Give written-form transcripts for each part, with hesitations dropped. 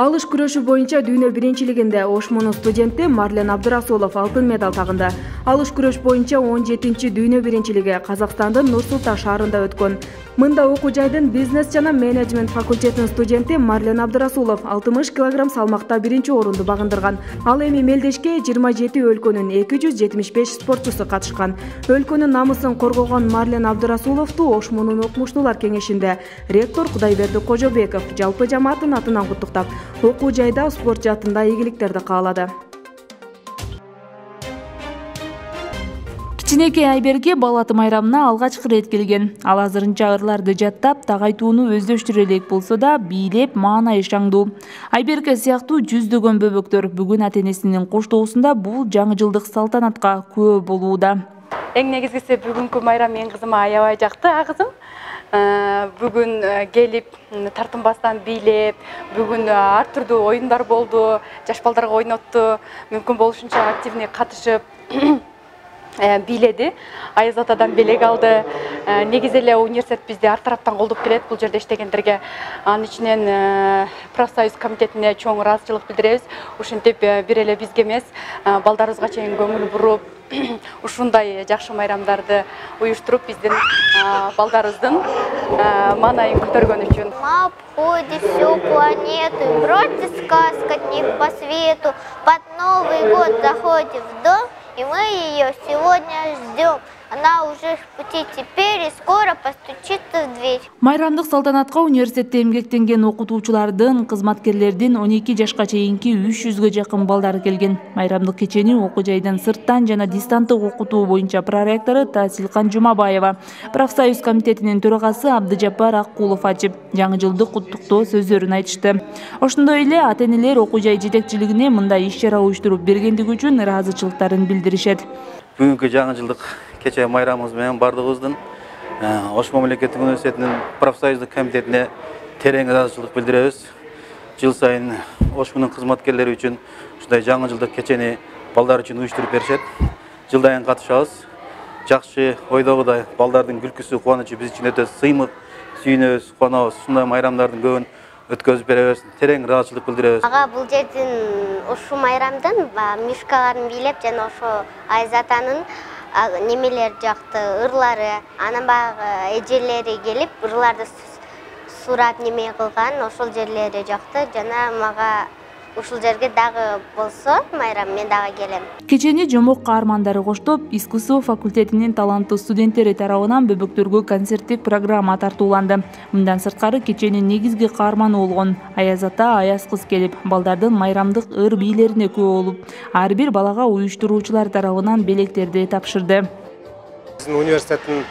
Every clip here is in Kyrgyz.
Алыш күрөшү боюнча дүйнө биринчилигинде Ошмунун студенти Марлен Абдырасулов алтын медаль тагынды. Алыш күрөш боюнча 17-чи дүйнө биринчилиги Казакстандын Нур-Султан шаарында өткөн. Мында окуу жайдын бизнес жана менеджмент факультетинин студенти Марлен Абдырасулов 60 кг салмакта биринчи орунду багындырган. Ал эми мелдешке 27 өлкөнүн 275 спортчусу катышкан. Өлкөнүн намысын коргогон Марлен Абдырасуловду Ошмунун окумуштуулар кеңешинде ректор Кудайберди Кожобеков жалпы жамааттын атынан куттуктап, окуу жайда спорт жаатында ийгиликтерди каалады. Кичинекей Айберге балаты майрамына алгачкы рет келген. Ал азырынча ырларды жаттап, тагайтууну өздөштүрө элек болсо да, бийлеп маанайы шаңдуу. Айберге сыяктуу жүздөгөн бөбөктөр бүгүн ата-энесинин коштоосунда бул жаңы жылдык салтанатка күбө болууда. Эң негизгиси бүгүнкү майрам менин кызыма аябай жакты, кызым. Бүгүн келип тартынбастан бийлеп, бүгүн ар түрдүү оюндар болду, жаш балдарга ойнотту, мүмкүн болушунча активный катышып бийледи. Аяз атадан белек алды. Негизи эле университет бизди ар тараптан колдоп келет бул жерде иштегендерге. Анын ичинен профсоюз комитетине чоң ыраазычылык билдиребиз. Ушинтип бир эле бизге эмес, балдарыбызга чейин көңүл буруп, ушундай жакшы майрамдарды уюштуруп, биздин балдарыбыздын маанайын көтөргөн үчүн. Мы обходим всю планету, бродит сказка дней по свету. Под Новый год заходим в дом, и мы ее сегодня ждем. Она уже в пути теперь и скоро постучится в дверь. Майрамдык салтанатка университетте эмгектенген окутуучулардын, кызматкерлердин 12 жашка чейинки 300гө жакын балдары келген. Майрамдык кечени окуу жайдын сырттан жана дистанттык окутуу боюнча проректору Тасилкан Жумабаева, профсоюз комитетинин төрагасы Абдыжаппар Аккулов ачып, жаңы жылдык куттуктоо сөздөрүн айтышты. Ошондой эле ата-энелер окуу жай жетекчилигине мындай иш-чара уюштуруп бергендиги үчүн ыраазычылыктарын билдиришет. Бүгүнкү жаңы жылдык кече майрамыбыз менен бардыгыбыздын Ошмун мамлекеттик университетинин профсоюздук комитетине терең ыраазычылык билдиребиз. Жыл сайын Ошмунун кызматкерлери үчүн ушундай жаңы жылдык кечени балдар үчүн уюштуруп беришет. Жылдайын катышабыз. Жакшы ойдогудай балдардын күлкүсү, кубанычы биз үчүн өтө сыймык, сүйүнөбүз, кубанабыз. Ушундай майрамдардын көбүн өткөзүп беребиз. Терең ыраазычылык билдиребиз. Ага бул жердин ушу майрамдын мишкаларын бийлеп жана ошо Аяз атанын немелер жакты, ырлары, анан баягы эжелери келип ырларды сурап неме кылган, ошол жерлери жакты жана мага ушул жерге дагы болсо майрам мен дагы келем. Кечени жомок каармандары коштоп, искусство факультетинин таланттуу студенттери тарабынан бөбөктөргө концерттик программа тартууланды. Мындан сырткары кеченин негизги каарманы болгон Аяз ата, Аяз кыз келип, балдардын майрамдык ыр бийлерине күбө болуп, ар бир балага уюштуруучулар тарабынан белектерди тапшырды. Биздин университеттин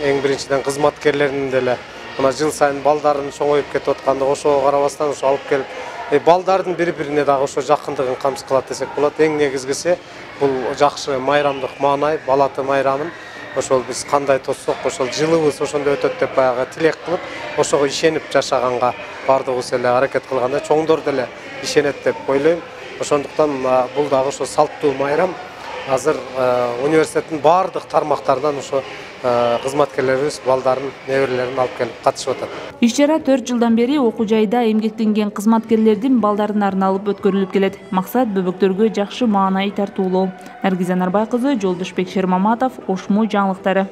эң биринчиден кызматкерлеринин деле мына жыл сайын балдарын чоңоюп кетип атканда ошого карабастан ошо алып келип балдардын бири-бирине дагы ошо жакындыгын камсыз кылат десек болот. Эң негизгиси бул жакшы майрамдык маанай, балаты майрамын ошол биз кандай тоссок, ошол жылыбыз ошондой өтөт деп баягы тилек кылып, ошого ишенип жашаганга бардыгыбыз эле аракет кылганда чоңдор деле ишенет деп ойлойм. Ошондуктан бул дагы ошо салттуу майрам. Азыр университеттин бардык тармактарынан ошо кызматкерлерибиз балдарын, неберелерин алып келип катышып атат. Иш-чара 4 жылдан бери окуу жайда эмгектенген кызматкерлердин балдарына арналып өткөрүлүп келет. Максат бөбөктөргө жакшы маанай тартуулоо. Наргиза Нарбай кызы, Жолдошбек Шермаматов, Ошму жаңылыктары.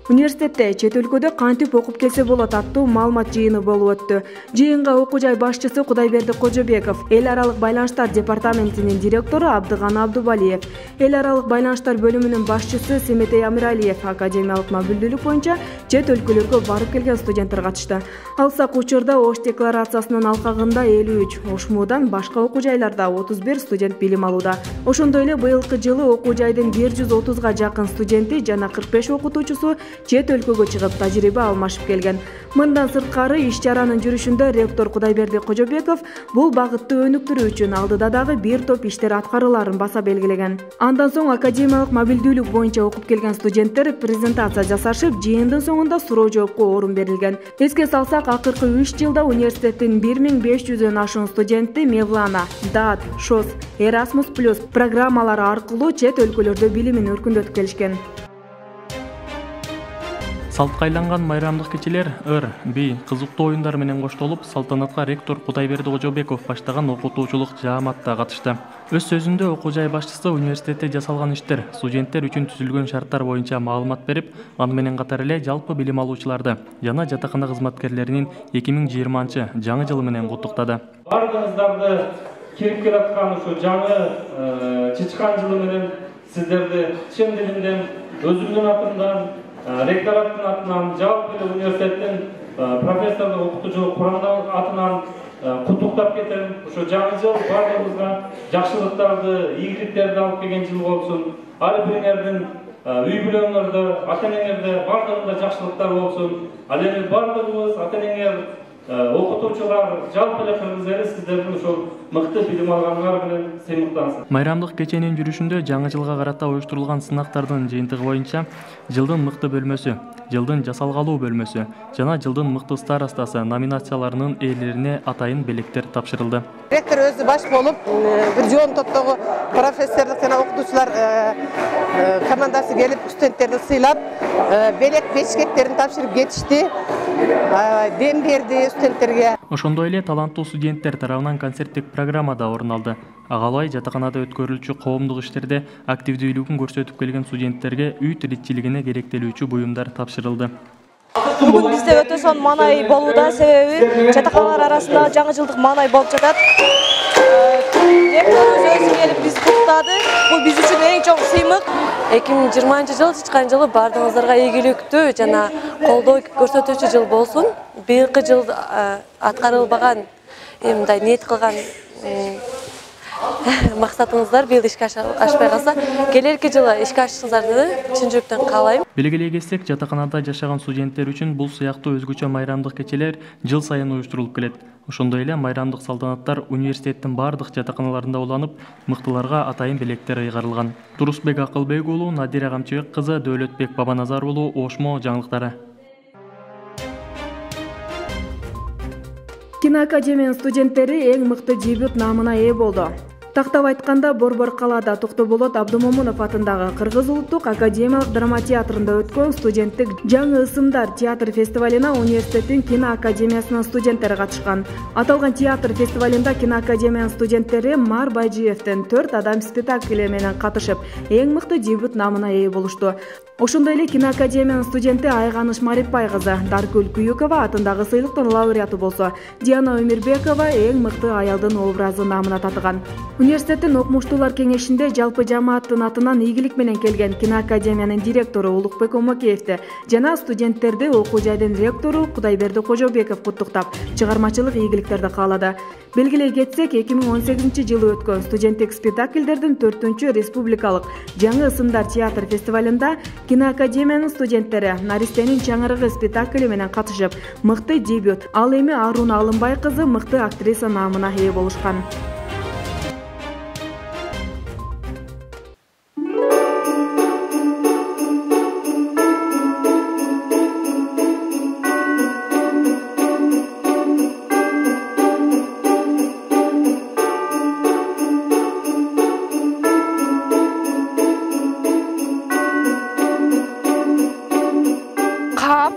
Университетте чет өлкөдө кантип окуп келсе болот аттуу маалымат жыйыны болуп өттү. Жыйынга окуу жай башчысы Кудайберди Кожобеков, эл аралык байланыштар департаментинин директору Абдыганы Абдубалиев, эл аралык байланыштар бөлүмүнүн башчысы Семетей Амиралиев академиялык мобилдүүлүк боюнча чет өлкөлөргө барып келген студенттер катышты. Алсак учурда Ош декларациясынын алкагында 53, Ошмудан башка окуу жайларда 31 студент билим алууда. Ошондой эле быйылкы жылы окуу жайдын 130га жакын студенти жана 45 окутуучусу чет өлкөгө чыгып тажрыйба алмашып келген. Мындан сырткары иш-чаранын жүрүшүндө ректор Кудайберди Кожобеков бул багытты өнүктүрүү үчүн алдыда дагы бир топ иштер аткарыларын баса белгилеген. Андан соң академиялык мобилдүүлүк боюнча окуп келген студенттер презентация жасашып, жыйындын соңунда суроо жоопко орун берилген. Эске салсак, акыркы 3 жылда университеттин 1500дөн ашуун студенти Мевлана, ДАД, ШОС, Erasmus+ программалары аркылуу чет өлкөлөрдө билимин өркүндөтүп келишкен. Салтка айланган майрамдык кечелер ыр, бий, кызыктуу оюндар менен коштолуп, салтанатка ректор Кудайберди Кожобеков баштаган окутуучулук жааматта катышты. Өз сөзүндө окуу жай башчысы университетте жасалган иштер, студенттер үчүн түзүлгөн шарттар боюнча маалымат берип, аны менен катар эле жалпы билим алуучуларды жана жатакана кызматкерлеринин 2020 жаңы жылы менен куттуктады. Бардыгыңыздарды кирип келаткан ушу жаңы чычкан жылы менен сиздерди чын дилимден, өзүмдүн атымдан, ректораттын атынан, жалпы университеттин профессорлук окутуучулук курамдын атынан куттуктап кетем. Ушу жаңы жыл бардыгыбызга жакшылыктарды, ийгиликтерди алып келген жыл болсун. Ар бириңердин үй бүлөңөрдө, ата-энеңерде бардыгында жакшылыктар болсун. Ал эми бардыгыбыз ата-энеңер, окутуучулар, жалпы эле кыргыз эли сиздердин ушул мыкты билим алганыңар менен сыймыктансын. Майрамдык кеченин жүрүшүндө жаңы жылга карата уюштурулган сынактардын жыйынтыгы боюнча жылдын мыкты бөлмөсү, жылдын жасалгалуу бөлмөсү жана жылдын мыкты старостасы номинацияларынын ээлерине атайын белектер тапшырылды. Ректор өзү баш болуп, бир жоон топтогу профессорлук жана окутуучулар командасы келип, студенттерди сыйлап, белек бешкектерин тапшырып кетишти. Дем берди студенттерге. Ошондой эле таланттуу студенттер тарабынан концерттик программа да орун алды. Агалай жатаканада өткөрүлчү коомдук иштерде активдүүлүгүн көрсөтүп келген студенттерге үй тиричилигине керектелүүчү буюмдар тапшырылды. Бүгүн бизде өтө сонун маанай болууда, себеби жатаканалар арасында жаңы жылдык маанай болуп жатат. Ректорубуз өзү келип бизди куттады. Бул биз үчүн эң чоң сыймык. 2020 жыл чычкан жылы бардыгыңыздарга ийгиликтүү жана колдоо көрсөтүүчү жыл болсун. Быйылкы жыл аткарылбаган, мындай ниет кылган максатыңыздар быйыл ишке ашпай калса, келерки жылы ишке ашышыңыздарды чын жүрөктөн каалайм. Белгилей кетсек, жатаканада жашаган студенттер үчүн бул сыяктуу өзгөчө майрамдык кечелер жыл сайын уюштурулуп келет. Ошондой эле майрамдык салтанаттар университеттин бардык жатаканаларында уланып, мыктыларга атайын белектер ыйгарылган. Турусбек Акылбек уулу, Надира Камчыбек кызы, Дөөлөтбек Бабаназар уулу, Ошмо жаңылыктары. Киноакадемиянын студенттери эң мыкты дебют наамына ээ болду. Тактап айтканда, Борбор калаада Токтоболот Абдымомунов атындагы Кыргыз улуттук академиялык драма театрында өткөн студенттик жаңы ысымдар театр фестивалына университеттин киноакадемиясынын студенттери катышкан. Аталган театр фестивалында киноакадемиянын студенттери Мар Байжиевдин 4 адам спектакли менен катышып, эң мыкты дебют наамына ээ болушту. Ошондой эле киноакадемиянын студенти Айганыш Марипбай кызы Даркүл Күйүкова атындагы сыйлыктын лауреаты болсо, Диана Өмүрбекова эң мыкты аялдын образы наамына татыган. Университеттин окумуштуулар кеңешинде жалпы жамааттын атынан ийгилик менен келген киноакадемиянын директору Улукбек Омакеевди жана студенттерди окуу жайдын ректору Кудайберди Кожобеков куттуктап, чыгармачылык ийгиликтерди каалады. Белгилей кетсек, 2018 жылы өткөн студенттик спектакльдердин 4-чү республикалык жаңы ысымдар театр фестивалында киноакадемиянын студенттери Наристенин чаңырыгы спектакли менен катышып, мыкты дебют, ал эми Аруна Алымбай кызы мыкты актриса наамына ээ болушкан.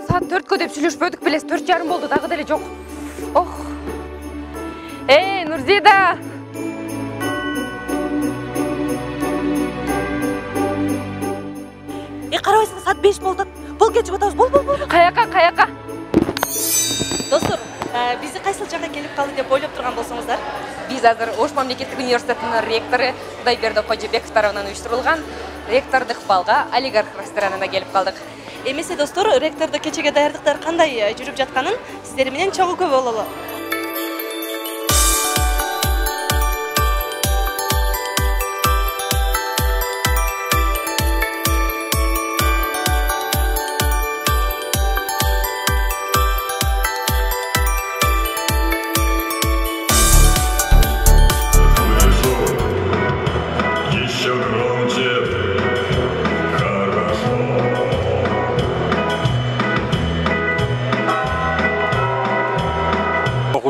Saat 4'kö деп сүйлөшпөдүк белес, 4:30 болду, дагы деле жок. Ох. Нурзида. Карабайсың, саат 5 болду. Бол кетип атабыз. Бол. Каяка? Достор, бизди кайсыл жакка келип калды деп ойлоп турган болсоңуздар? Биз азыр Ош мамлекеттик университетинин ректору Кудайберди Кожобеков тарабынан уюштурулган ректордук балга олигарх ресторанына келип калдык. Эмесе достор, ректордо кечеге даярдыктар кандай жүрүп жатканын сиздер менен чогуу көп бололу.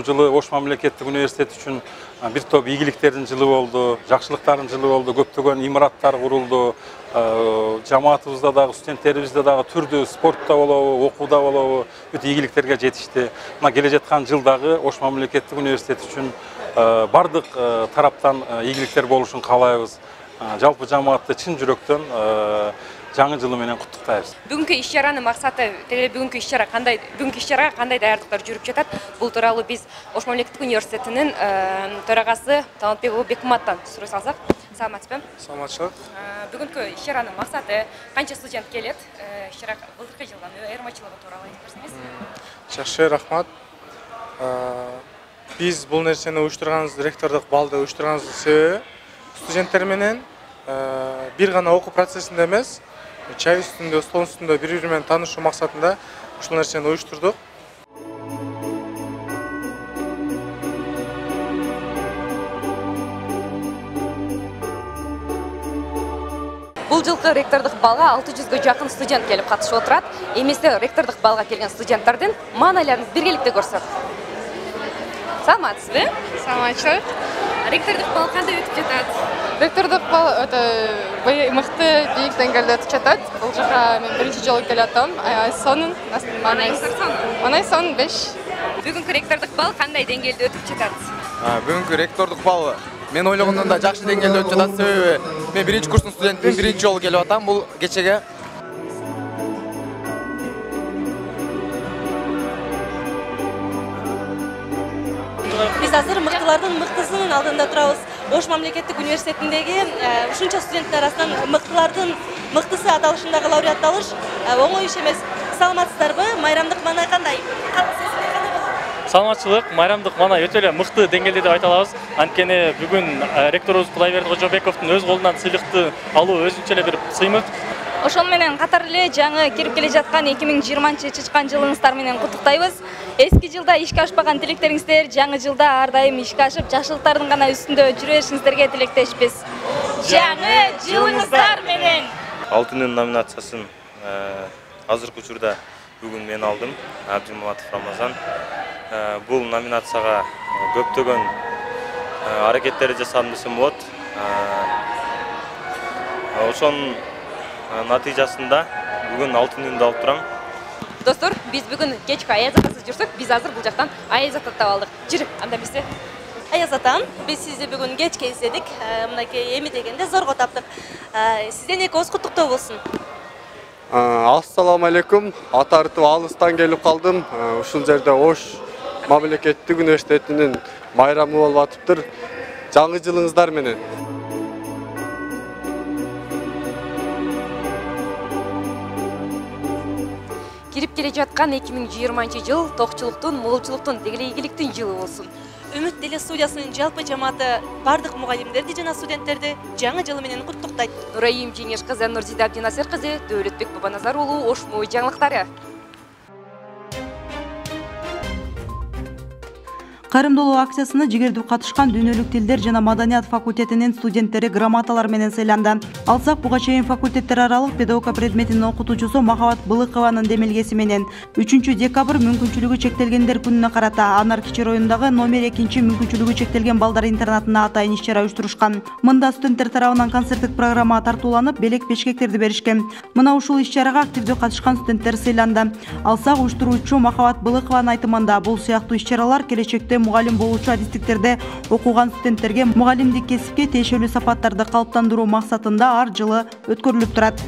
жылы Ош мамлекеттик университети үчүн бир топ ийгиликтердин жылы болду, жакшылыктардын жылы болду, көптөгөн имараттар курулду. Жамаатыбызда дагы, студенттерибизде дагы түрдүү спортто болобу, окууда болобу, бүт ийгиликтерге жетишти. Мына келе жаткан жылдагы Ош мамлекеттик университети үчүн бардык тараптан ийгиликтер болушун каалайбыз. Жалпы жамаатты чын жүрөктөн жаңы жылы менен куттуктайбыз. Бүгүнкү иш-чаранын максаты, бүгүнкү иш-чарага кандай даярдыктар жүрүп жатат? Бул тууралуу биз Ош мамлекеттик университетинин төрагасы Талантбек Бекматтан сурай салсак. Саламатсызбы? Саламатчылык. Бүгүнкү иш-чаранын максаты, канча студент келет? Иш-чара былтыркы жылдан айырмачылыгы тууралуу айтып берсеңиз. Жакшы, рахмат. Биз бул нерсени уюштурганыбыз, ректордук балды уюштурганыбыздын себеби студенттер менен бир гана окуу процессинде эмес, чай үстүндө, стол үстүндө бири-бири менен таанышуу максатында ушул нерсени уюштурдук. Бул жылкы ректордук балга 600га жакын студент келип катышып отурат. Эмесе ректордук балга келген студенттардын маанайларын биргеликте көрсөк. Саламатсызбы? Саламатчылык. Ректордук бал кандай өтүп жатат? Ректордук бал өтө мыкты, бийик деңгээлде өтүп жатат. Бул жака мен биринчи жолу келатам. Ай сонун, Манай сон 5. Бүгүнкү ректордук бал кандай деңгээлде өтүп жатат? Бүгүнкү ректордук бал мен ойлогондон да жакшы деңгээлде өтүп жатат. Себеби мен биринчи курстун студентимин, биринчи жолу келип атам бул кечеге. Биз азыр мыктылардын мыктысынын алдында турабыз. Ош мамлекеттик университетиндеги ушунча студенттер арасынан мыктылардын мыктысы аталышындагы лауреатталыш оңой иш эмес. Саламатсыздарбы? Майрамдык маанай кандай? Саламатчылык, майрамдык маанай өтө эле мыкты деңгээлде деп айта алабыз. Анткени бүгүн ректорубуз Кудайберди Кожобековдун өз колунан сыйлыкты алуу өзүнчө эле бир сыймык. Ошол менен катар эле жаңы кирип келе жаткан 2020 чычкан жылыңыздар менен куттуктайбыз. Эски жылда ишке ашпаган тилектериңиздер жаңы жылда ар дайым ишке ашып, жакшылыктардын гана үстүндө жүрө беришиңиздерге тилектешпиз. Жаңы жылыңыздар менен. Алтын номинациясын азыркы учурда бүгүн мен алдым. Абдимаматов Рамазан. Бул номинацияга көптөгөн аракеттер жасадым десем болот. Ошонун натыйжасында бүгүн алтын үнүндү алып турам. Достор, биз бүгүн кечки Аязатасыз жүрсөк, биз азыр бул жактан Аязатты таап алдык. Жүрү, анда бизде. Аязатан, биз сизди бүгүн кечке издедик. Мынакей эми дегенде зорго таптык. Сизден экөөбүз куттуктоо болсун. Ассаламу алейкум. Атартып алыстан келип калдым. Ушул жерде Ош мамлекеттик университетинин майрамы болуп атыптыр. Жаңы жылыңыздар менен. Кирип келе жаткан 2020 жыл токчулуктун, молчулуктун, дегеле ийгиликтин жылы болсун. Үмүт теле студиясынын жалпы жамааты бардык мугалимдерди жана студенттерди жаңы жылы менен куттуктайт. Нураим Жеңеш кызы, Нурзида Абдинасер кызы, Дөөлөтбек Бабаназар уулу, Ош МУИ жаңылыктары. Кайрымдуулук акциясына жигердүү катышкан дүйнөлүк тилдер жана маданият факультетинин студенттери грамоталар менен сыйланды. Алсак буга чейин факультеттер аралык педагогика предметинин окутуучусу Махабат Былыкованын демилгеси менен 3 декабрь мүмкүнчүлүгү чектелгендер күнүнө карата Анар Кичи районундагы номер 2 мүмкүнчүлүгү чектелген балдар интернатына атайын иш-чара уюштурушкан. Мында студенттер тарабынан концерттик программа тартууланып, белек бешкектерди беришкен. Мына ушул иш-чарага активдүү катышкан студенттер сыйланды. Алсак уюштуруучу Махабат Былыкованын айтымында бул сыяктуу иш-чаралар келечекте мугалим болуучу адистиктерде окуган студенттерге мугалимдик кесипке тиешелүү сапаттарды калыптандыруу максатында ар жылы өткөрүлүп турат.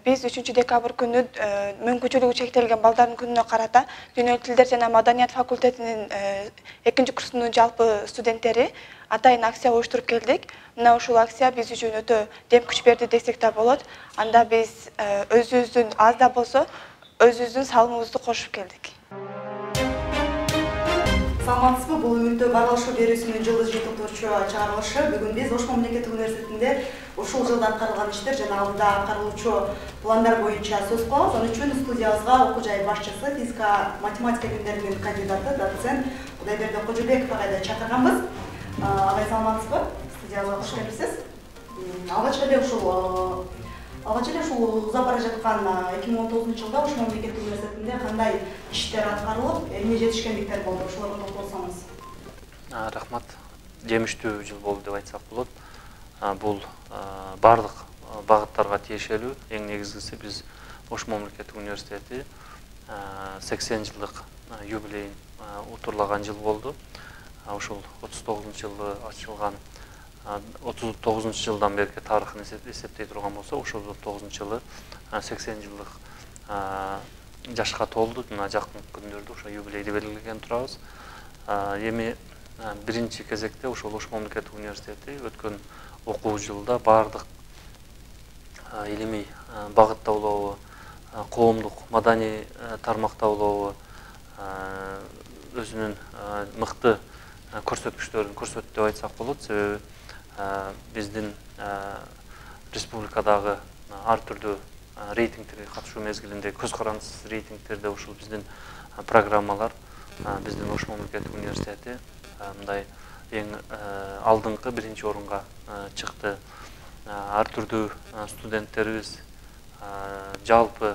Биз 3 декабрь күнү мүмкүнчүлүгү чектелген балдардын күнүнө карата дүйнөлүк тилдер жана маданият факультетинин 2 курсунун жалпы студенттери атайын акция уюштуруп келдик. Мына ушул акция биз үчүн өтө дем күч берди десек да болот. Анда биз өзүбүздүн аз да болсо өзүбүздүн салымыбызды кошуп келдик. Саламатсызбы? Бул Үмүттө Барлашуу берүүсүнүн жылдыз жетилтуучу чыгарылышы. Бүгүн биз Ош мамлекеттик университетинде ушул жылда аткарылган иштер жана алдыда аткарылуучу пландар боюнча сөз кылабыз. Ал үчүн студиябызга окуу жай башчысы, физика, математика илимдеринин кандидаты, доцент Кудайберди Кожобеков агайды чакырганбыз. Агай, саламатсызбы? Студиябызга кош келипсиз. Алгач эле ушул Алгач эле ушул узап бара жаткан 2019 жылда Ош мамлекеттик университетинде кандай иштер аткарылып, эмне жетишкендиктер болду? Ошолорго токтолсоңуз. Рахмат. Жемиштүү жыл болду деп айтсак болот. Бул бардык багыттарга тиешелүү. Эң негизгиси биз Ош мамлекеттик университети 80 жылдык юбилейин утурлаган жыл болду. Ошол 39-жылы ачылган 39-жылдан берки тарыхын эсептей турган болсо, ошол 39-жылы 80 жылдык жашка толду. Мына жакын күндөрдө ошо юбилейди белгилеген турабыз. Эми биринчи кезекте ошол Ош мамлекеттик университети өткөн окуу жылда бардык илимий багыттаулоо, коомдук маданий тармактаулоо өзүнүн мыкты көрсөткүчтөрүн көрсөттү деп айтсак болот. Себеби биздин республикадагы ар түрдүү рейтингтерге катышуу мезгилинде көз карандысыз рейтингтерде ушул биздин программалар биздин Ош мамлекеттик университети мындай эң алдыңкы биринчи орунга чыкты. Ар түрдүү студенттерибиз жалпы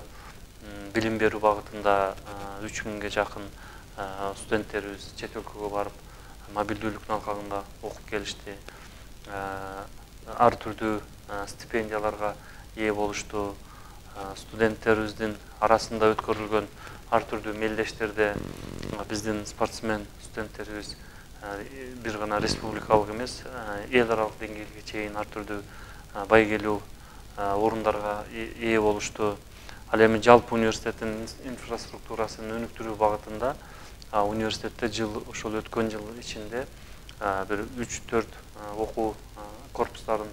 билим берүү багытында 3000ге жакын студенттерибиз чет өлкөгө барып мобилдүүлүктүн алкагында окуп келишти. Ар түрдүү стипендияларга ээ болушту. Студенттерибиздин арасында өткөрүлгөн ар түрдүү мелдештерде биздин спортсмен студенттерибиз бир гана республикалык эмес, эл аралык деңгээлге чейин ар түрдүү байгелүү орундарга ээ болушту. Ал эми жалпы университеттин инфраструктурасын өнүктүрүү багытында университетте ошол өткөн жыл ичинде бир 3-4 окуу корпустарын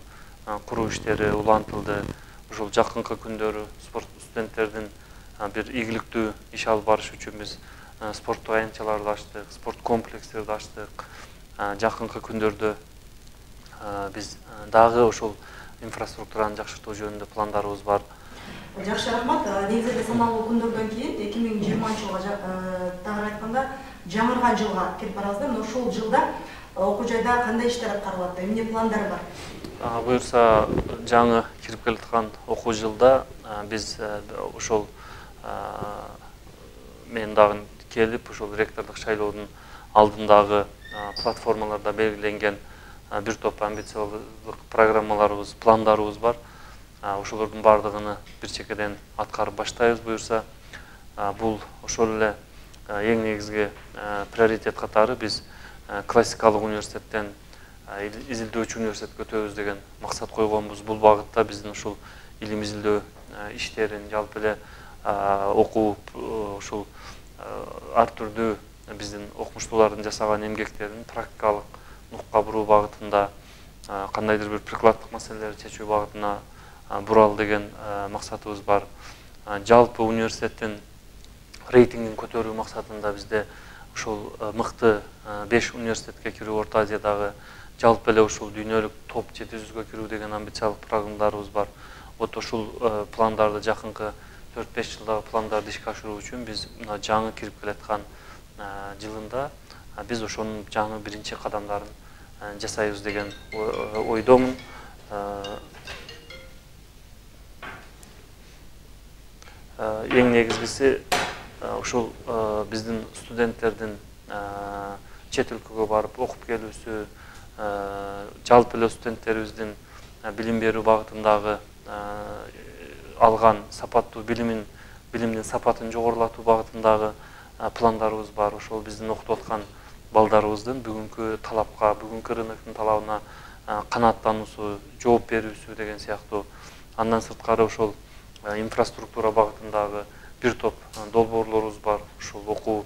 куруу иштери улантылды. Ошол жакынкы күндөрү спорт студенттердин бир ийгиликтүү иш алып барыш үчүн биз спорттук аянтчаларды ачтык, спорт комплекстерди ачтык. Жакынкы күндөрдө биз дагы ошол инфраструктураны жакшыртуу жөнүндө пландарыбыз бар. Жакшы, рахмат. Негизи эле саналуу күндөрдөн кийин 2020-жылга тагыраак айтканда жаңырган жылга келип барабыз да. Ошол жылда окуу жайда кандай иштер аткарылат? Эмне пландар бар? Буюрса, жаңы кирип келаткан окуу жылда биз ошол мен дагы келип ошол ректордук шайлоодун алдындагы платформаларда белгиленген бир топ амбициялык программаларыбыз, пландарыбыз бар. Ошолордун бардыгын бир чекеден аткарып баштайбыз буюрса. Бул ошол эле эң негизги приоритет катары биз классикалык университеттен изилдөөчү университетке өтөбүз деген максат койгонбуз. Бул багытта биздин ушул илим изилдөө иштерин, жалпы эле окуу ушул ар түрдүү биздин окумуштуулардын жасаган эмгектерин практикалык нукка буруу багытында, кандайдыр бир прикладдык маселелерди чечүү багытына буралы деген максатыбыз бар. Жалпы университеттин рейтингин көтөрүү максатында бизде ушул мыкты 5 университетке кирүү, Орто Азиядагы жалпы эле ушул дүйнөлүк топ 700-гө кирүү деген амбициялык пландарыбыз бар. Вот ушул пландарды жакынкы 4-5 жылдагы пландарды ишке ашыруу үчүн биз мына жаңы кирип келаткан жылында биз ошонун жаңы биринчи кадамдарын жасайбыз деген ойдомун. Эң негизгиси ушул биздин студенттердин чет өлкөгө барып окуп келүүсү, жалпы эле студенттерибиздин билим берүү багытындагы алган сапаттуу билимдин сапатын жогорулатуу багытындагы пландарыбыз бар. Ошол биздин окутуп аткан балдарыбыздын бүгүнкү талапка, бүгүнкү рыноктун талабына канааттануусу, жооп берүүсү деген сыяктуу. Андан сырткары ошол инфраструктура багытындагы бир топ долбоорлорубуз бар. Ушул окуу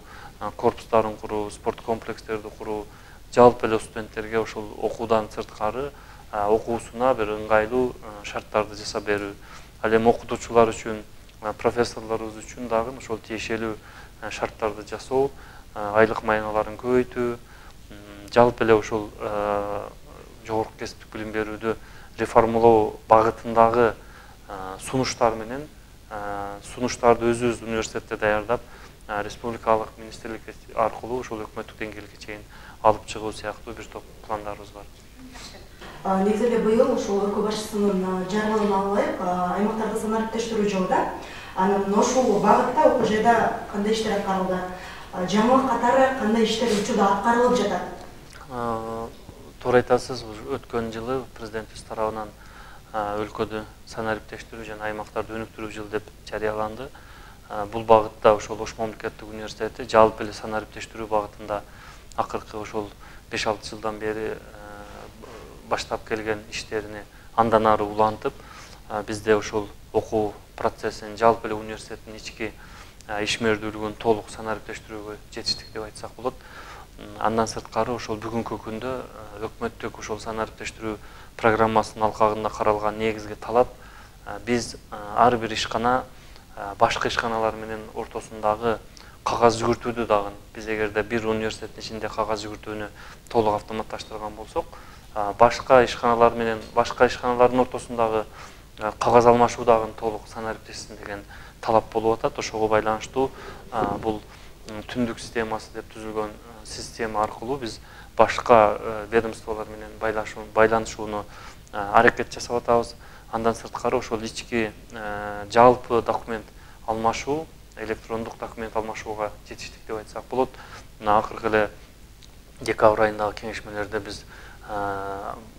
корпустарын куруу, спорт комплекстерди куруу, жалпы эле студенттерге ошол окуудан сырткары окуусуна бир ыңгайлуу шарттарды жасап берүү. Ал эми окутуучулар үчүн, профессорлорубуз үчүн дагы ошол тиешелүү шарттарды жасоо, айлык майналарын көбөйтүү, жалпы эле ошол жогорку кесиптик билим берүүдө реформалоо багытындагы сунуштар менен сунуштарды өзүбүз университетте даярдап, республикалык министрлик аркылуу ошол өкмөттүк деңгээлге чейин алып чыгуу сыяктуу бир топ пландарыбыз бар. негизи эле быйыл ушул өлкө башчысынын жарлыгын алып аймактарды санариптештирүү жылда. Анан ошол багытта окуу жайда кандай иштер аткарылды? Жаңылык катары кандай иштер учурда аткарылып жатат? Туура айтасыз, өткөн жылы президентибиз тарабынан өлкөдө санариптештирүү жана аймактарды өнүктүрүү жылы деп жарыяланды. Бул багытта ошол Ош мамлекеттик университети жалпы эле санариптештирүү багытында акыркы ошол 5-6 жылдан бери баштап келген иштерини андан ары улантып, бизде ошол окуу процессин жалпы эле университеттин ички ишмердүүлүгүн толук санариптештирүүгө жетиштик деп айтсак болот. Андан сырткары ошол бүгүнкү күндө өкмөттүк ошол санариптештирүү программасынын алкагында каралган негизги талап биз ар бир ишкана башка ишканалар менен ортосундагы кагаз жүгүртүүдү дагы биз эгерде бир университеттин ичинде кагаз жүгүртүүнү толук автоматташтырган болсок, башка ишканалар менен башка ишканалардын ортосундагы кагаз алмашуу дагы толук санариптешсин деген талап болуп атат. Ошого байланыштуу бул түндүк системасы деп түзүлгөн система аркылуу биз башка ведомстволор менен байланышууну аракет жасап атабыз. Андан сырткары ошол ички жалпы документ алмашуу, электрондук документ алмашууга жетиштик деп айтсак болот. Акыркы эле декабрь айындагы кеңешмелерде биз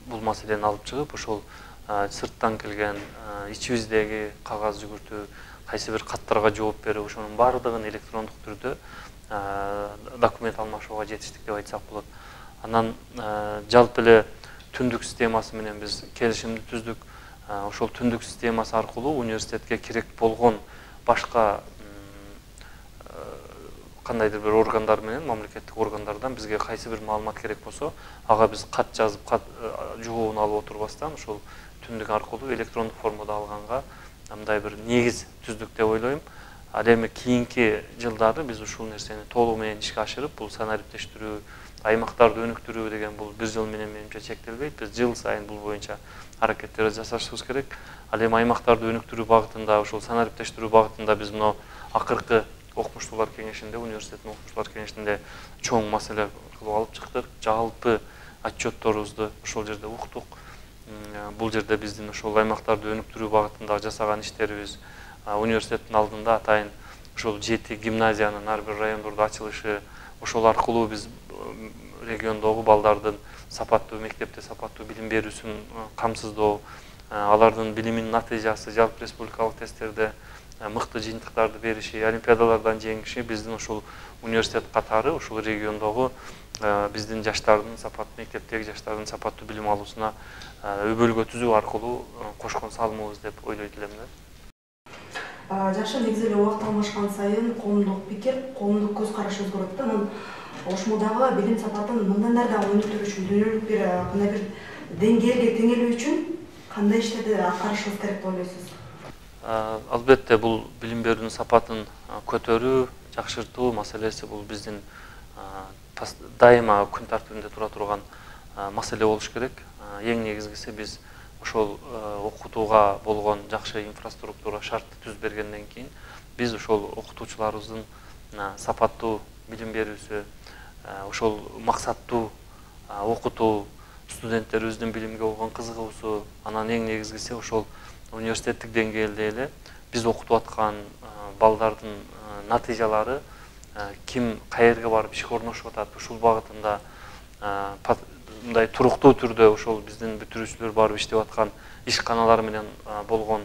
бул маселени алып чыгып, ошол сырттан келген ичибиздеги кагаз жүгүртүү, кайсы бир каттарга жооп берүү, ошонун баардыгын электрондук түрдө документ алмашууга жетиштик деп айтсак болот. Анан жалпы эле түндүк системасы менен биз келишимди түздүк. Ошол түндүк системасы аркылуу университетке керек болгон башка кандайдыр бир органдар менен, мамлекеттик органдардан бизге кайсы бир маалымат керек болсо, ага биз кат жазып, жообун алып отурбастан ошол түндүк аркылуу электрондук формада алганга мындай бир негиз түздүк деп ойлойм. Ал эми кийинки жылдары биз ушул нерсени толугу менен ишке ашырып, бул санариптештирүү, аймактарды өнүктүрүү деген бул бир жыл менен менимче чектелбейт. Биз жыл сайын бул боюнча аракеттерди жасашыбыз керек. Ал эми аймактарды өнүктүрүү багытында, ошол санариптештирүү багытында биз мына акыркы окумуштуулар кеңешинде, университеттин окумуштуулар кеңешинде чоң маселе кылып алып чыктык. Жалпы отчетторубузду ошол жерде уктук. Бул жерде биздин ошол аймактарды өнүктүрүү багытында жасаган иштерибиз, университеттин алдында атайын ошол 7 гимназиянын ар бир райондордо ачылышы, ошол аркылуу биз региондогу балдардын сапаттуу мектепте сапаттуу билим берүүсүн камсыздоо, алардын билиминин натыйжасы жалпы республикалык тесттерде мыкты жыйынтыктарды бериши, олимпиадалардан жеңиши биздин ошол университет катары ошол региондогу биздин жаштардын сапаттуу мектептеги жаштардын сапаттуу билим алуусуна өбөлгө түзүү аркылуу кошкон салымыбыз деп ойлойт элем да. Жакшы, негизи эле убакыт алмашкан сайын коомдук пикир, коомдук көз караш өзгөрөт да. Анан Ошмодагы билим сапатын мындан да өнүктүрүү үчүн, дүйнөлүк бир кандай бир деңгээлге теңелүү үчүн кандай иштерди аткарышыбыз керек деп ойлойсуз? Албетте бул билим берүүнүн сапатын көтөрүү, жакшыртуу маселеси бул биздин дайыма күн тартибинде тура турган маселе болуш керек. Эң негизгиси биз ошол окутууга болгон жакшы инфраструктура шартты түзүп бергенден кийин биз ошол окутуучуларыбыздын сапаттуу билим берүүсү, ошол максаттуу окутуу, студенттерибиздин билимге болгон кызыгуусу, анан эң негизгиси ошол университеттик деңгээлде эле биз окутуп аткан балдардын натыйжалары ким каерге барып ишке орношуп атат, ушул багытында мындай туруктуу түрдө ошол биздин бүтүрүүчүлөр барып иштеп аткан ишканалар менен болгон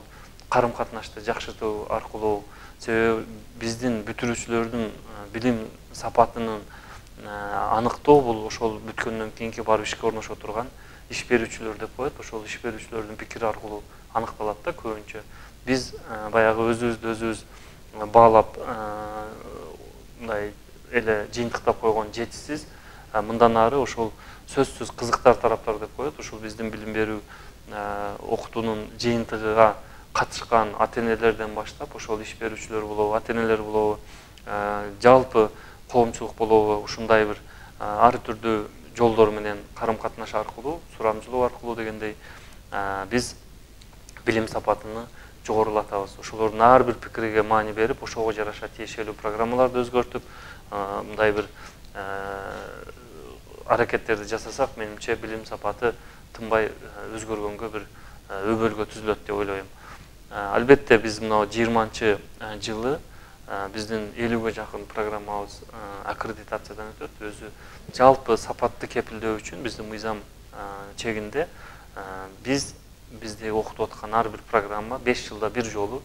карым катнашты жакшыртуу аркылуу, себеби биздин бүтүрүүчүлөрдүн билим сапатынын аныктоо бул ошол бүткөндөн кийинки барып ишке орношо турган иш берүүчүлөр деп коет. Ошол иш берүүчүлөрдүн пикири аркылуу аныкталат да көбүнчө. Биз баягы өзүбүз баалап мындай эле жыйынтыктап койгон жетишсиз. Мындан ары ошол сөзсүз кызыктар тараптар деп коет. Ошол биздин билим берүү окутуунун жыйынтыгыга катышкан ата-энелерден баштап, ошол иш берүүчүлөр болобу, ата-энелер болобу, жалпы коомчулук болобу, ушундай бир ар түрдүү жолдор менен карым катнаш аркылуу, сурамжылоо аркылуу дегендей биз билим сапатыны жогорулатабыз. Ошолордун ар бир пикириге маани берип, ошого жараша тиешелүү программаларды өзгөртүп, мындай бир аракеттерди жасасак, менимче билим сапаты тынбай өзгөргөнгө бир өбөлгө түзүлөт деп ойлойм. Албетте биз мына 20 жылы биздин 50ге жакын программабыз аккредитациядан өтөт. Өзү жалпы сапатты кепилдөө үчүн биздин мыйзам чегинде бизде окутуп аткан ар бир программа 5 жылда бир жолу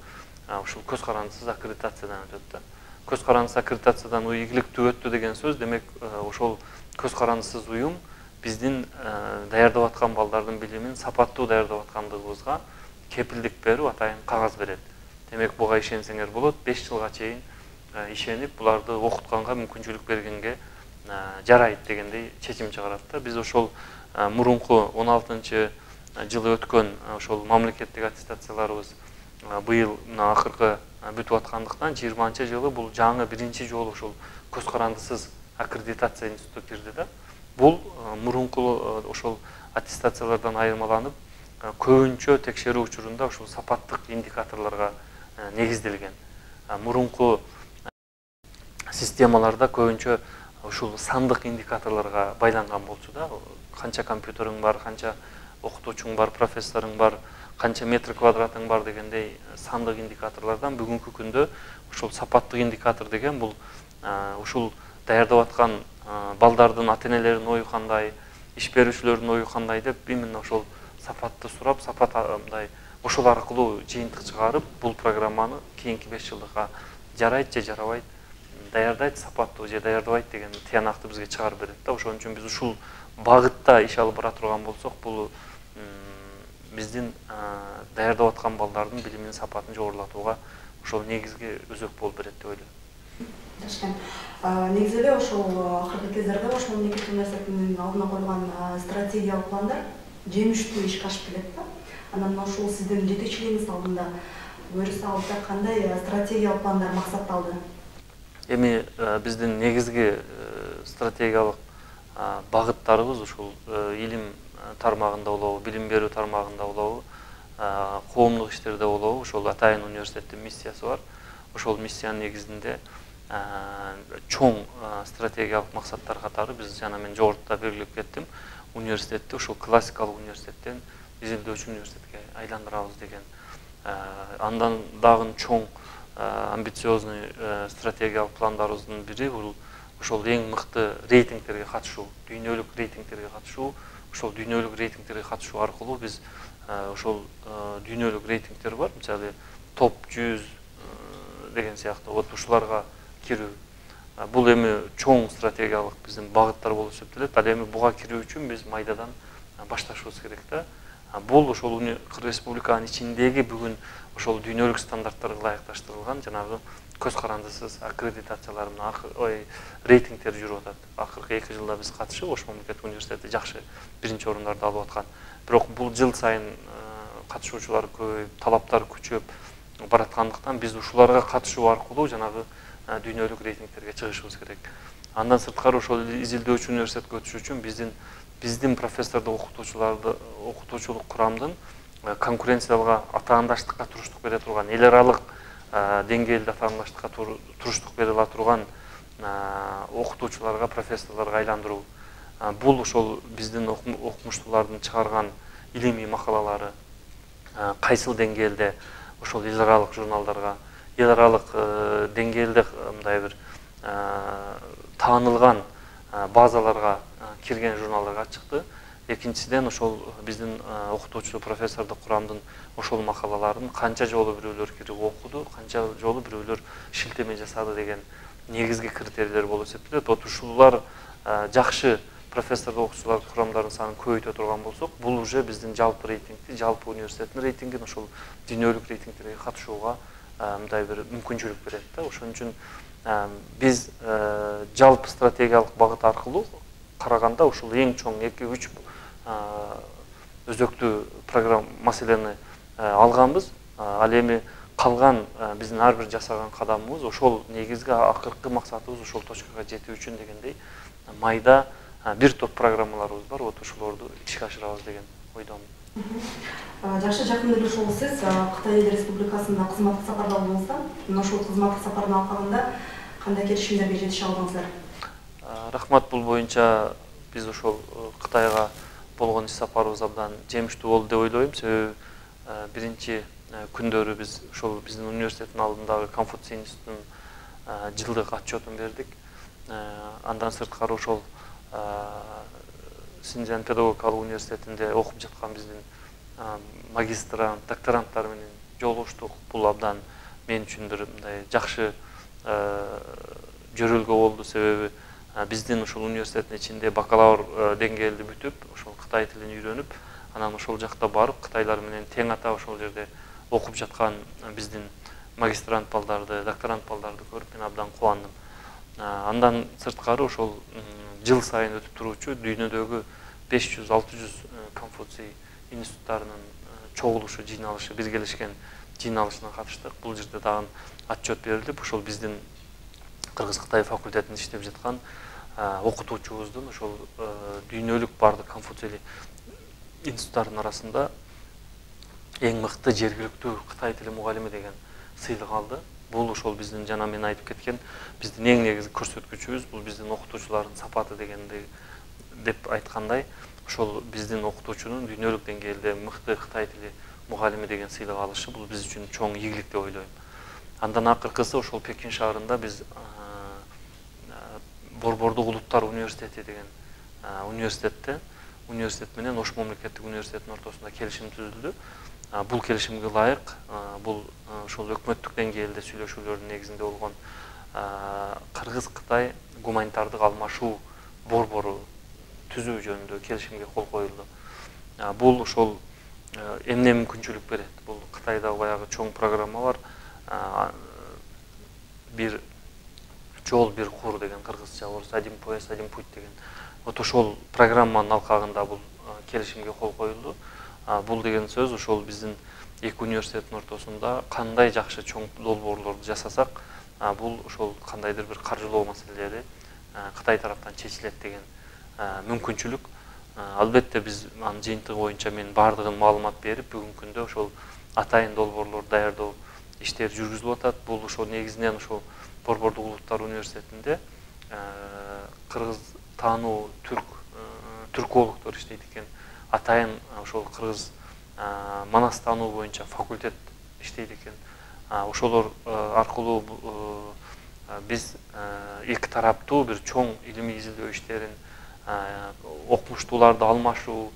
ушул көз карандысыз аккредитациядан өтөт. Көз карандысыз аккредитациядан ийгиликтүү өттү деген сөз, демек ошол көз карандысыз уюм биздин даярдап аткан балдардын билимин сапаттуу даярдап аткандыгыбызга кепилдик берип атайын кагаз берет. Демек буга ишенсеңер болот, 5 жылга чейин ишенип буларды окутканга мүмкүнчүлүк бергенге жарайт дегендей чечим чыгарат да. Биз ошол мурунку 16 жылы өткөн ошол мамлекеттик аттестацияларыбыз быйыл мына акыркы бүтүп аткандыктан 20 жылы бул жаңы биринчи жолу ошол көз карандысыз аккредитация институту кирди да. Бул мурунку ошол аттестациялардан айырмаланып, көбүнчө текшерүү учурунда ошол сапаттык индикаторлорго негизделген. Мурунку системаларда көбүнчө ушул сандык индикаторлорго байланган болчу да. Канча компьютериң бар, канча окутуучуң бар, профессоруң бар, канча метр квадратың бар дегендей сандык индикаторлордон бүгүнкү күндө ушул сапаттык индикатор деген бул ушул даярдап аткан балдардын ата-энелеринин ою кандай, иш берүүчүлөрдүн ою кандай деп именно ошол сапатты сурап, сапат мындай ошол аркылуу жыйынтык чыгарып, бул программаны кийинки 5 жылдыкка жарайт же жарабайт, даярдайт сапаттуу же даярдабайт деген тыянакты бизге чыгарып берет да. Ошон үчүн биз ушул багытта иш алып бара турган болсок, бул биздин даярдап аткан балдардын билиминин сапатын жогорулатууга ошол негизги өзөк болуп берет деп ойлойм. Жакшы. Негизи эле ошол акыркы кездерде Ош мамлекеттик университетинин алдына койгон стратегиялык пландар жемиштүү ишке ашып келет да. Анан ошол сиздин жетекчилигиңиз алдында өрүс алып кандай стратегиялык пландар максатталды? Эми биздин негизги стратегиялык багыттарыбыз ушул илим тармагында болобу, билим берүү тармагында болобу, коомдук иштерде болобу, ошол атайын университеттин миссиясы бар. Ошол миссиянын негизинде чоң стратегиялык максаттар катары биз жана мен жогоруда белгилеп кеттим. Университетти ошол классикалык университеттен изилдөөчү университетке айландырабыз деген. Андан дагы чоң амбициозный стратегиялык пландарыбыздын бири бул ошол эң мыкты рейтингтерге катышуу, дүйнөлүк рейтингтерге катышуу. Ошол дүйнөлүк рейтингтерге катышуу аркылуу биз ошол дүйнөлүк рейтингтер бар, мисалы топ 100 деген сыяктуу вот ушуларга кирүү. Бул эми чоң стратегиялык биздин багыттар болуп эсептелет. Ал эми буга кирүү үчүн биз майдадан башташыбыз керек да. Бул ошол республиканын ичиндеги бүгүн ошол дүйнөлүк стандарттарга ылайыкташтырылган жанагы көз карандысыз аккредитациялар рейтингтер жүрүп атат. Акыркы 2 жылда биз катышып Ош мамлекеттик университети жакшы биринчи орундарды алып аткан. Бирок бул жыл сайын катышуучулар көбөйүп, талаптар күчөп бараткандыктан биз ушуларга катышуу аркылуу жанагы дүйнөлүк рейтингтерге чыгышыбыз керек. Андан сырткары ошол изилдөөчү университетке өтүш үчүн биздин профессордук окутуучулук курамдын конкуренциялык атаандаштыкка туруштук бере турган, эл аралык деңгээлде атаандаштыкка туруштук бере ала турган окутуучуларга, профессорлорго айландыруу. Бул ошол биздин окумуштуулардын чыгарган илимий макалалары кайсыл деңгээлде ошол эл аралык журналдарга, эл аралык деңгээлде мындай бир таанылган базаларга кирген журналдарга чыкты. Экинчиден ошол биздин окутуучу профессордук курамдын ошол макалаларын канча жолу бирөөлөр кирип окуду, канча жолу бирөөлөр шилтеме жасады деген негизги критерийлер болуп эсептелет. Вот ушулар жакшы профессордук окуучулар курамдарын санын көбөйтө турган болсок, бул уже биздин жалпы рейтингти, жалпы университеттин рейтингин ошол дүйнөлүк рейтингтерге катышууга мындай бир мүмкүнчүлүк берет да. Ошон үчүн биз жалпы стратегиялык багыт аркылуу караганда ушул эң чоң 2-3 өзөктүү программа маселени алганбыз. Ал эми калган биздин ар бир жасаган кадамыбыз ошол негизги акыркы максатыбыз ошол точкага жетүү үчүн дегендей майда бир топ программаларыбыз бар. Вот ошолорду ишке ашырабыз деген ойдомун. Жакшы, жакында эле ошол сиз Кытай Эл Республикасында кызматтык сапарда болдуңуздар. Ошол кызматтык сапардын алкагында кандай келишимдерге жетише алдыңыздар? Рахмат, бул боюнча биз ошол Кытайга болгон иш сапарыбыз абдан жемиштүү болду деп ойлойм. Себеби биринчи күндөрү биз ошол биздин университеттин алдындагы Конфуций институтунун жылдык отчетун бердик. Андан сырткары ошол Синжан педагогикалык университетинде окуп жаткан биздин магистрант, докторанттар менен жолугуштук. Бул абдан мен үчүн бир мындай жакшы жөрөлгө болду. Себеби биздин ушул университеттин ичинде бакалавр деңгээлди бүтүп, ошол кытай тилин үйрөнүп, анан ошол жакта барып кытайлар менен тең ата ошол жерде окуп жаткан биздин магистрант балдарды, докторант балдарды көрүп мен абдан кубандым. Андан сырткары ошол жыл сайын өтүп туруучу дүйнөдөгү 500-600 Конфуций институттарынын чогулушу, жыйналышы, биргелешкен жыйналышына катыштык. Бул жерде дагы отчет берилип, ошол биздин Кыргыз-Кытай факультетинде иштеп жаткан окутуучубуздун ошол дүйнөлүк бардык Конфуций институттарынын арасында эң мыкты жергиликтүү Кытай тили мугалими деген сыйлык алды. Бул ошол биздин жана мен айтып кеткен биздин эң негизги көрсөткүчүбүз, бул биздин окутуучулардын сапаты дегенди деп айткандай, ошол биздин окутуучунун дүйнөлүк деңгээлде мыкты Кытай тили мугалими деген сыйлык алышы бул биз үчүн чоң ийгилик деп ойлойм. Андан акыркысы ошол Пекин шаарында биз Борбордук улуттар университети деген университет менен Ош мамлекеттик университетинин ортосунда келишим түзүлдү. Бул келишимге ылайык, бул ошол өкмөттүк деңгээлде сүйлөшүүлөрдүн негизинде болгон Кыргыз-Кытай гуманитардык алмашуу борбору түзүү жөнүндө келишимге кол коюлду. Бул ошол эмне мүмкүнчүлүк берет? Бул Кытайда баягы чоң программа бар. Бир жол, бир кур деген кыргызча, орус один пояс, один путь деген. Вот ошол программанын алкагында бул келишимге кол коюлду. Бул деген сөз ошол биздин эки университеттин ортосунда кандай жакшы чоң долбоорлорду жасасак, бул ошол кандайдыр бир каржылоо маселелери Кытай тараптан чечилет деген мүмкүнчүлүк. Албетте биз анын жыйынтыгы боюнча мен бардыгын маалымат берип, бүгүнкү күндө ошол атайын долбоорлорду даярдоо иштери жүргүзүлүп атат. Бул ошол негизинен ошол Борбордук улуттар университетинде кыргыз таануу түркологдор иштейт экен. Атайын ошол кыргыз манас таануу боюнча факультет иштейт экен. Ошолор аркылуу биз эки тараптуу бир чоң илимий изилдөө иштерин, окумуштууларды алмашуу,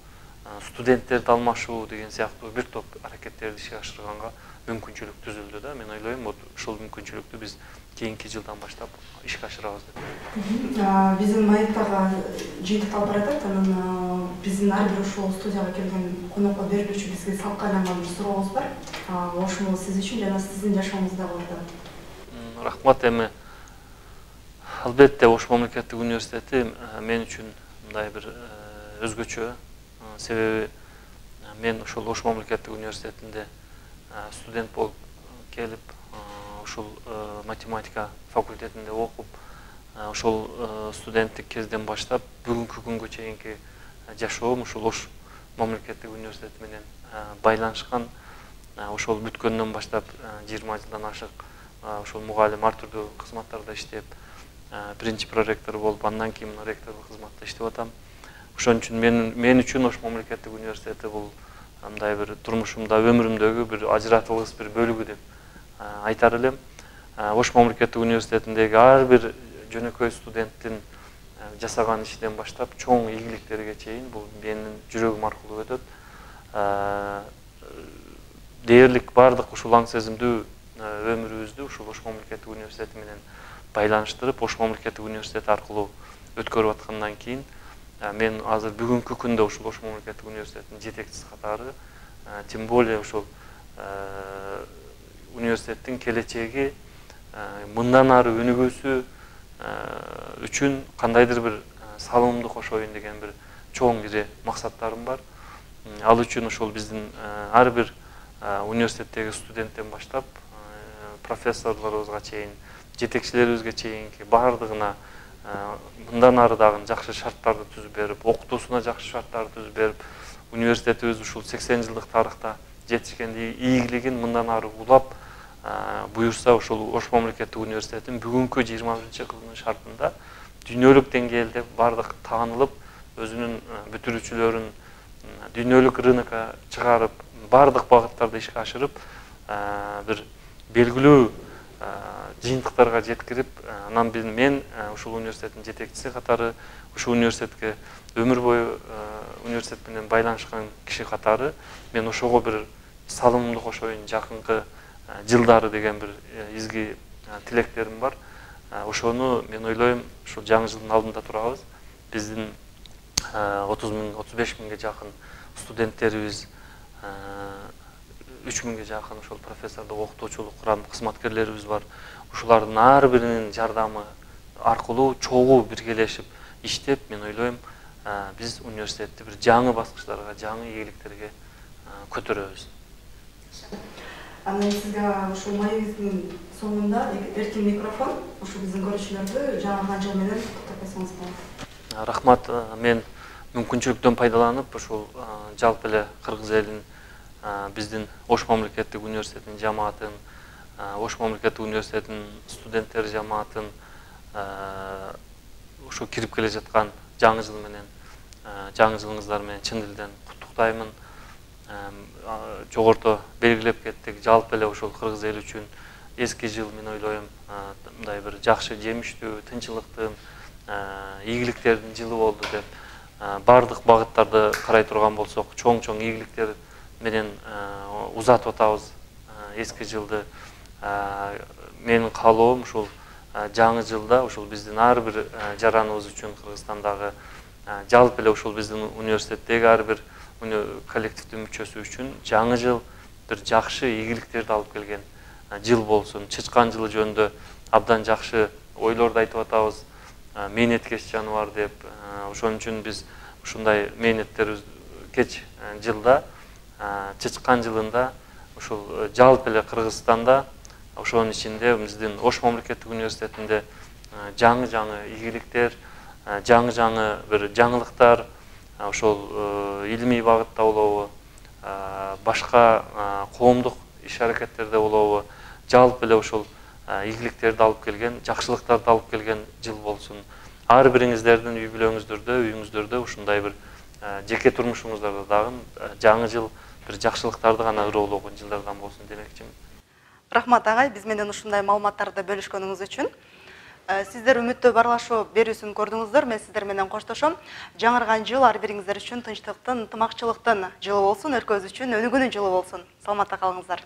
студенттерди алмашуу деген сыяктуу бир топ аракеттерди ишке ашырганга мүмкүнчүлүк түзүлдү да. Мен ойлойм, ошол мүмкүнчүлүктү биз кийинки жылдан баштап ишке ашырабыз деп. Биздин майыптагы жыйынтыкталып баратат, анан биздин ар бир ушул студияга келген конокко берилүүчү бизге салкы айланган бир сурообуз бар. Ошол сиз үчүн жана сиздин жашооңузда бар. Рахмат. Эми албетте Ош мамлекеттик университети мен үчүн мындай бир өзгөчө. Себеби мен ошол Ош мамлекеттик университетинде студент болуп келип, ошол математика факультетинде окуп, ошол студенттик кезден баштап бүгүнкү күнгө чейинки жашоом ошол Ош мамлекеттик университети менен байланышкан. Ошол бүткөндөн баштап 20 жылдан ашык ошол мугалим ар түрдүү кызматтарда иштеп, биринчи проректор болуп, андан кийин ректордук кызматта иштеп атам. Ошон үчүн мен үчүн Ош мамлекеттик университети бул мындай бир турмушумда, өмүрүмдөгү бир ажыратылгыс бир бөлүгү деп айтар элем. Ош мамлекеттик университетиндеги ар бир жөнөкөй студенттин жасаган ишинен баштап чоң ийгиликтерге чейин бул менин жүрөгүм аркылуу өтөт. Дээрлик бардык ушул аң сезимдүү өмүрүбүздү ушул Ош мамлекеттик университети менен байланыштырып, Ош мамлекеттик университети аркылуу өткөрүп аткандан кийин мен азыр бүгүнкү күндө ушул Ош мамлекеттик университетинин жетекчиси катары, тем более ушул университеттин келечеги мындан ары өнүгүүсү үчүн кандайдыр бир салымымды кошоюн деген бир чоң ире максаттарым бар. Ал үчүн ошол биздин ар бир университеттеги студенттен баштап профессорлорубузга чейин, жетекчилерибизге чейинки бардыгына мындан ары дагы жакшы шарттарды түзүп берип, окутуусуна жакшы шарттарды түзүп берип, университетибиз ушул 80 жылдык тарыхта жетишкен ийгилигин мындан ары улап, буюрса ошол Ош мамлекеттик университетин бүгүнкү 21-кылымдын шартында дүйнөлүк деңгээлде бардык таанылып, өзүнүн бүтүрүүчүлөрүн дүйнөлүк рынокко чыгарып, бардык багыттарды ишке ашырып, бир белгилүү жыйынтыктарга жеткирип, анан мен ушул университеттин жетекчиси катары, ушул университетке өмүр бою университет менен байланышкан киши катары мен ошого бир салымымды кошоюн жакынкы жылдары деген бир изги тилектерим бар. Ошону мен ойлойм, ушул жаңы жылдын алдында турабыз. Биздин 30-35 миңге жакын студенттерибиз, 3 миңге жакын ошол профессордук окутуучулук курам кызматкерлерибиз бар. Ушулардын ар биринин жардамы аркылуу чогуу биргелешип иштеп, мен ойлойм, биз университетти бир жаңы баскычтарга, жаңы ийгиликтерге көтөрөбүз. Анан сизге ушул маегибиздин соңунда эркин микрофон, ушул биздин көрүүчүлөрдү жаңы жыл менен куттуктап койсоңуз болот. Рахмат, мен мүмкүнчүлүктөн пайдаланып, ушул жалпы эле кыргыз элин, биздин Ош мамлекеттик университетинин жамаатын, Ош мамлекеттик университетинин студенттер жамаатын ушу кирип келе жаткан жаңы жыл менен, жаңы жылыңыздар менен чын дилден куттуктаймын. Жогорто белгилеп кеттик, жалпы эле ушул кыргыз эли үчүн эски жыл, мен ойлойм, мындай бир жакшы, жемиштүү, тынччылыктын, ийгиликтердин жылы болду деп бардык багыттарды карай турган болсок, чоң-чоң ийгиликтер менен узатып атабыз эски жылды. Менин каалоом ушул жаңы жылда ушул биздин ар бир жараныбыз үчүн, Кыргызстандагы жалпы эле ушул биздин университеттеги ар бир коллективдин мүчөсү үчүн жаңы жыл бир жакшы ийгиликтерди алып келген жыл болсун. Чычкан жылы жөнүндө абдан жакшы ойлорду айтып атабыз. Мээнеткеч жаныбар деп. Ошон үчүн биз ушундай мээнеттерибиз кеч жылда, чычкан жылында ушул жалпы эле Кыргызстанда, ошонун ичинде биздин Ош мамлекеттик университетинде жаңы-жаңы ийгиликтер, жаңы-жаңы бир жаңылыктар, ошол илимий багытта болобу, башка коомдук иш-аракеттерде болобу, жалпы эле ушул ийгиликтерди алып келген, жакшылыктарды алып келген жыл болсун. Ар бириңиздердин үй бүлөңүздөрдө, үйүңүздөрдө ушундай бир жеке турмушуңуздарда дагы жаңы жыл бир жакшылыктарды гана ыроологон жылдардан болсун демекчимин. Рахмат агай, биз менен ушундай маалыматтарды бөлүшкөнүңүз үчүн. Сиздер үмүттүү барлашуу берүүсүн көрдүңүздөр, мен сиздер менен коштошом. Жаңырган жыл ар бириңиздер үчүн тынчтыктын, ынтымакчылыктын жылы болсун, өлкөбүз үчүн өнүгүүнүн жылы болсун. Саламатта калыңыздар.